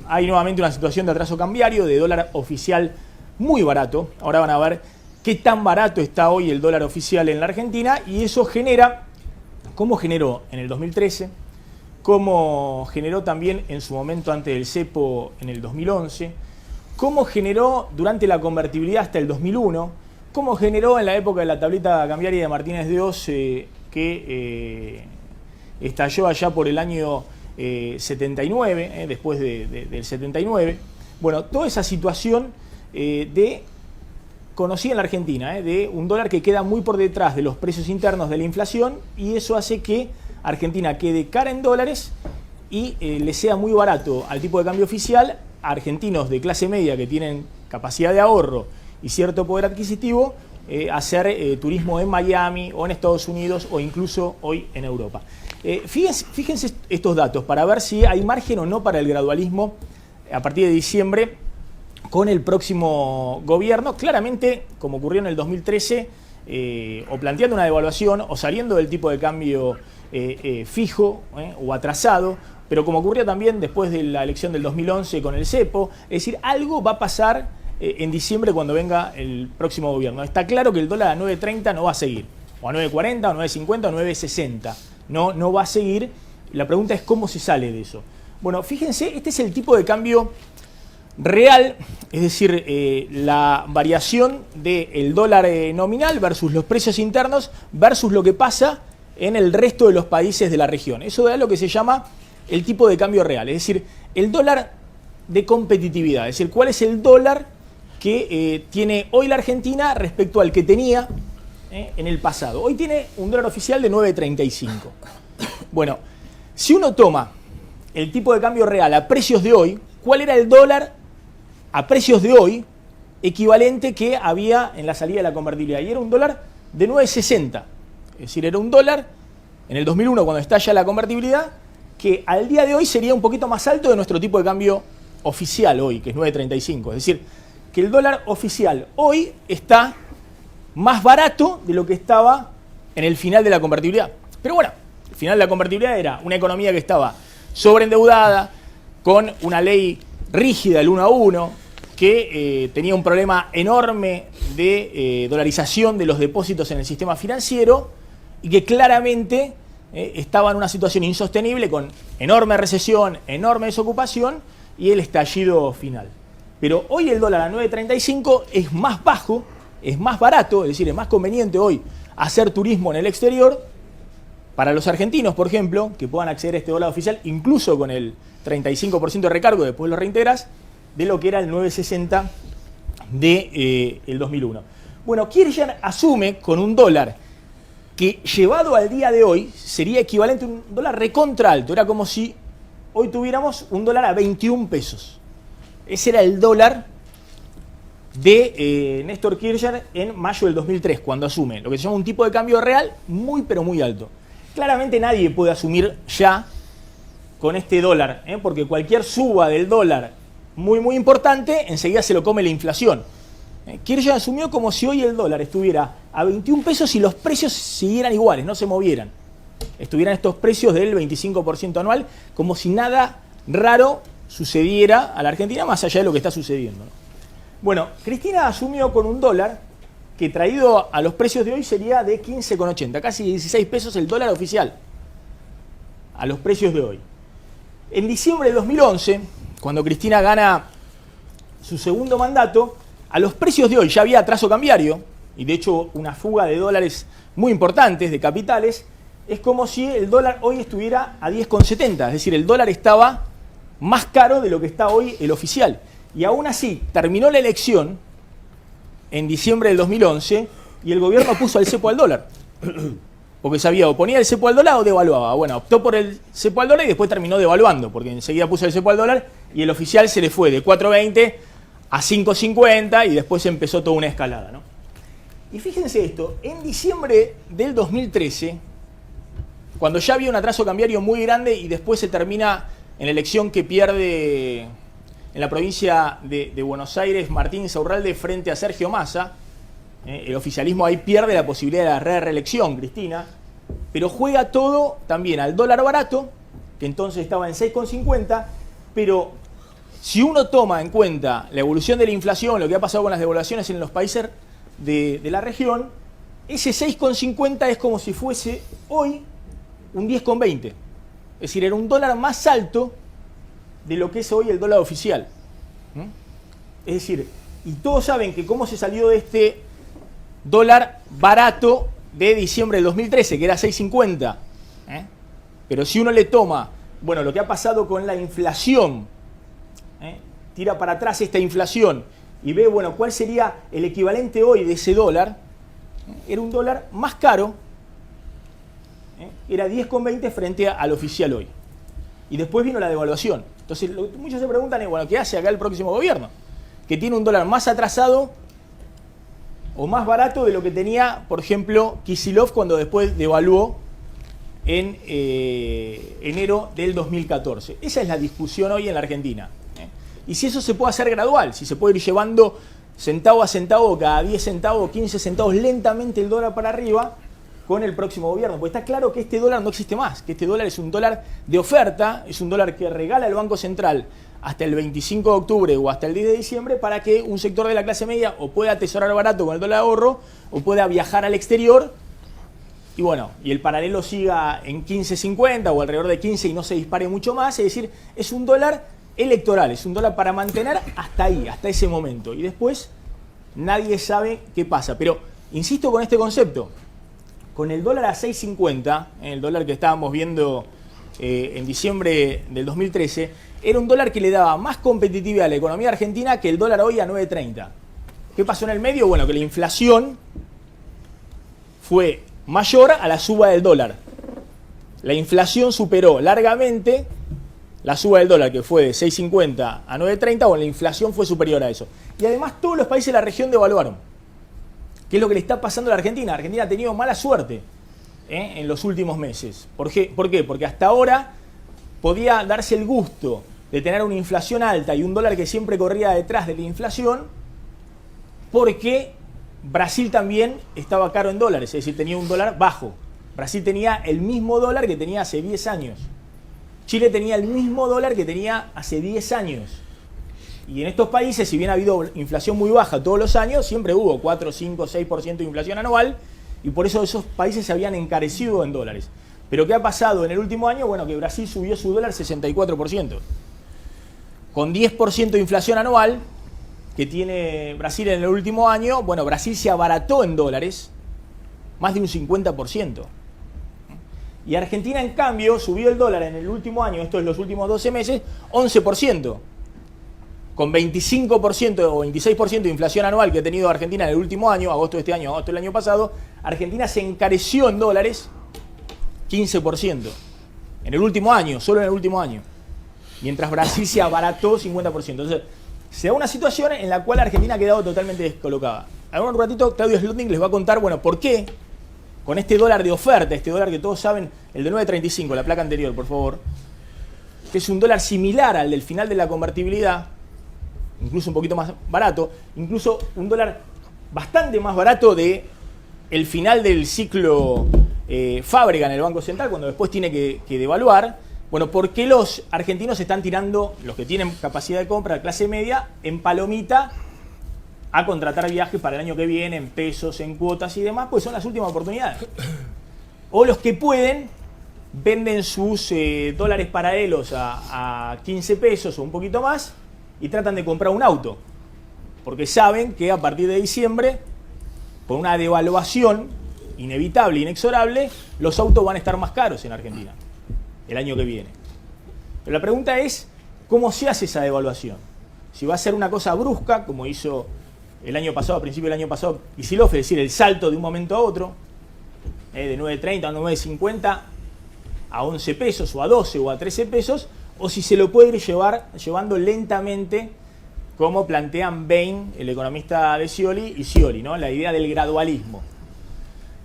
Hay nuevamente una situación de atraso cambiario, de dólar oficial muy barato. Ahora van a ver qué tan barato está hoy el dólar oficial en la Argentina, y eso genera, como generó en el 2013, como generó también en su momento antes del cepo en el 2011, como generó durante la convertibilidad hasta el 2001, como generó en la época de la tableta cambiaria de Martínez de Oz, que estalló allá por el año 79, después del 79. Bueno, toda esa situación conocida en la Argentina, de un dólar que queda muy por detrás de los precios internos de la inflación, y eso hace que Argentina quede cara en dólares y le sea muy barato al tipo de cambio oficial a argentinos de clase media que tienen capacidad de ahorro y cierto poder adquisitivo hacer turismo en Miami o en Estados Unidos o incluso hoy en Europa. Fíjense estos datos para ver si hay margen o no para el gradualismo a partir de diciembre con el próximo gobierno. Claramente, como ocurrió en el 2013, o planteando una devaluación o saliendo del tipo de cambio fijo o atrasado, pero como ocurrió también después de la elección del 2011 con el cepo, es decir, algo va a pasar en diciembre cuando venga el próximo gobierno. Está claro que el dólar a 9.30 no va a seguir, o a 9.40, o 9.50, o 9.60. No va a seguir. La pregunta es cómo se sale de eso. Bueno, fíjense, este es el tipo de cambio real, es decir, la variación del dólar nominal versus los precios internos versus lo que pasa en el resto de los países de la región. Eso da lo que se llama el tipo de cambio real, es decir, el dólar de competitividad, es decir, cuál es el dólar que tiene hoy la Argentina respecto al que tenía en el pasado. Hoy tiene un dólar oficial de 9.35. Bueno, si uno toma el tipo de cambio real a precios de hoy, ¿cuál era el dólar a precios de hoy equivalente que había en la salida de la convertibilidad? Y era un dólar de 9.60. Es decir, era un dólar en el 2001 cuando estalla la convertibilidad que al día de hoy sería un poquito más alto de nuestro tipo de cambio oficial hoy, que es 9.35. Es decir, que el dólar oficial hoy está más barato de lo que estaba en el final de la convertibilidad. Pero bueno, el final de la convertibilidad era una economía que estaba sobreendeudada, con una ley rígida, el 1 a 1, que tenía un problema enorme de dolarización de los depósitos en el sistema financiero y que claramente estaba en una situación insostenible con enorme recesión, enorme desocupación y el estallido final. Pero hoy el dólar a 9.35 es más bajo, es más barato, es decir, es más conveniente hoy hacer turismo en el exterior para los argentinos, por ejemplo, que puedan acceder a este dólar oficial, incluso con el 35% de recargo, después lo reintegras, de lo que era el 9.60 del 2001. Bueno, Kirchner asume con un dólar que llevado al día de hoy sería equivalente a un dólar recontra alto. Era como si hoy tuviéramos un dólar a 21 pesos. Ese era el dólar de Néstor Kirchner en mayo del 2003, cuando asume lo que se llama un tipo de cambio real muy pero muy alto. Claramente nadie puede asumir ya con este dólar, porque cualquier suba del dólar muy muy importante enseguida se lo come la inflación. Kirchner asumió como si hoy el dólar estuviera a 21 pesos y los precios siguieran iguales, no se movieran. Estuvieran estos precios del 25% anual, como si nada raro sucediera a la Argentina, más allá de lo que está sucediendo. Bueno, Cristina asumió con un dólar que traído a los precios de hoy sería de 15,80, casi 16 pesos el dólar oficial, a los precios de hoy. En diciembre de 2011, cuando Cristina gana su segundo mandato, a los precios de hoy ya había atraso cambiario, y de hecho una fuga de dólares muy importantes, de capitales. Es como si el dólar hoy estuviera a 10,70, es decir, el dólar estaba más caro de lo que está hoy el oficial. Y aún así, terminó la elección en diciembre del 2011 y el gobierno puso el cepo al dólar. Porque sabía, o ponía el cepo al dólar o devaluaba. Bueno, optó por el cepo al dólar y después terminó devaluando, porque enseguida puso el cepo al dólar y el oficial se le fue de 4.20 a 5.50 y después empezó toda una escalada, ¿no? Y fíjense esto, en diciembre del 2013, cuando ya había un atraso cambiario muy grande y después se termina en la elección que pierde en la provincia de Buenos Aires Martín Insaurralde frente a Sergio Massa, el oficialismo ahí pierde la posibilidad de la reelección, Cristina, pero juega todo también al dólar barato, que entonces estaba en 6,50, pero Si uno toma en cuenta la evolución de la inflación, lo que ha pasado con las devaluaciones en los países de la región, ese 6,50 es como si fuese hoy un 10,20. Es decir, era un dólar más alto de lo que es hoy el dólar oficial. Es decir, y todos saben que cómo se salió de este dólar barato de diciembre del 2013, que era 6,50. Pero si uno le toma, bueno, lo que ha pasado con la inflación, tira para atrás esta inflación y ve, bueno, cuál sería el equivalente hoy de ese dólar, era un dólar más caro, era 10,20 frente al oficial hoy. Y después vino la devaluación. Entonces, muchos se preguntan, bueno, ¿qué hace acá el próximo gobierno? Que tiene un dólar más atrasado o más barato de lo que tenía, por ejemplo, Kicillof cuando después devaluó en enero del 2014. Esa es la discusión hoy en la Argentina. Y si eso se puede hacer gradual, si se puede ir llevando centavo a centavo, cada 10 centavos, 15 centavos, lentamente el dólar para arriba con el próximo gobierno. Porque está claro que este dólar no existe más, que este dólar es un dólar de oferta, es un dólar que regala el Banco Central hasta el 25 de octubre o hasta el 10 de diciembre para que un sector de la clase media o pueda atesorar barato con el dólar de ahorro o pueda viajar al exterior y bueno, y el paralelo siga en 15.50 o alrededor de 15 y no se dispare mucho más. Es decir, es un dólar electoral, es un dólar para mantener hasta ahí, hasta ese momento. Y después nadie sabe qué pasa. Pero insisto con este concepto, con el dólar a 6.50, el dólar que estábamos viendo en diciembre del 2013, era un dólar que le daba más competitividad a la economía argentina que el dólar hoy a 9.30. ¿Qué pasó en el medio? Bueno, que la inflación fue mayor a la suba del dólar. La inflación superó largamente la suba del dólar, que fue de 6.50 a 9.30, bueno, la inflación fue superior a eso. Y además todos los países de la región devaluaron. ¿Qué es lo que le está pasando a la Argentina? Argentina ha tenido mala suerte en los últimos meses. ¿Por qué? Porque hasta ahora podía darse el gusto de tener una inflación alta y un dólar que siempre corría detrás de la inflación, porque Brasil también estaba caro en dólares, es decir, tenía un dólar bajo. Brasil tenía el mismo dólar que tenía hace 10 años. Chile tenía el mismo dólar que tenía hace 10 años. Y en estos países, si bien ha habido inflación muy baja todos los años, siempre hubo 4, 5, 6% de inflación anual, y por eso esos países se habían encarecido en dólares. Pero ¿qué ha pasado en el último año? Bueno, que Brasil subió su dólar 64%. Con 10% de inflación anual que tiene Brasil en el último año, bueno, Brasil se abarató en dólares más de un 50%. Y Argentina, en cambio, subió el dólar en el último año, esto es los últimos 12 meses, 11%. Con 25% o 26% de inflación anual que ha tenido Argentina en el último año, agosto de este año, agosto del año pasado, Argentina se encareció en dólares 15%. En el último año, solo en el último año. Mientras Brasil se abarató 50%. Entonces, se da una situación en la cual Argentina ha quedado totalmente descolocada. Ahora un ratito Claudio Slotnick les va a contar, bueno, por qué con este dólar de oferta, este dólar que todos saben, el de 9.35, la placa anterior, por favor, que es un dólar similar al del final de la convertibilidad, incluso un poquito más barato, incluso un dólar bastante más barato de el final del ciclo Fábrega en el Banco Central, cuando después tiene que devaluar. Bueno, ¿por qué los argentinos están tirando, los que tienen capacidad de compra, clase media, en palomita a contratar viajes para el año que viene, en pesos, en cuotas y demás? Pues son las últimas oportunidades. O los que pueden, venden sus dólares paralelos a 15 pesos o un poquito más y tratan de comprar un auto. Porque saben que a partir de diciembre, con una devaluación inevitable, inexorable, los autos van a estar más caros en Argentina el año que viene. Pero la pregunta es, ¿cómo se hace esa devaluación? Si va a ser una cosa brusca, como hizo el año pasado, a principio del año pasado, Kicillof, es decir, el salto de un momento a otro, de 9.30 a 9.50 a 11 pesos, o a 12 o a 13 pesos, o si se lo puede ir llevando lentamente, como plantean Bain, el economista de Scioli, y Scioli, ¿no? La idea del gradualismo.